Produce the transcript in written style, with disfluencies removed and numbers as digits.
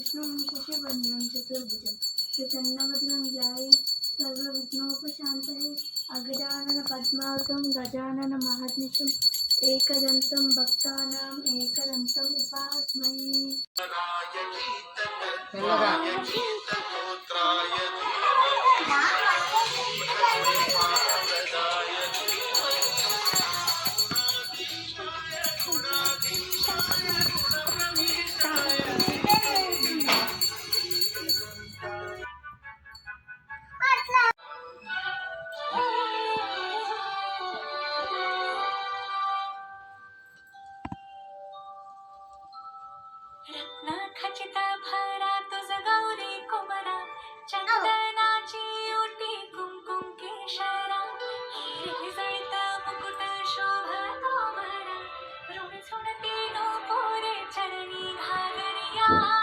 विष्णु शशिवर्णं चतुर्भुजं प्रसन्नवदनं ध्याये सर्वविघ्नोपशान्तये अगजानन पद्मार्कं गजानन महर्निशम् एकदन्तं भक्तानां एकदन्तं उपास्महे। खचित भरा तुझ गौरी कुमरा चंदनाची ओटी कुंकुम केशरा हिरे जळीत मुकुट शोभतो भरा ऋण झुणती नो पोरे चरणी घागरिया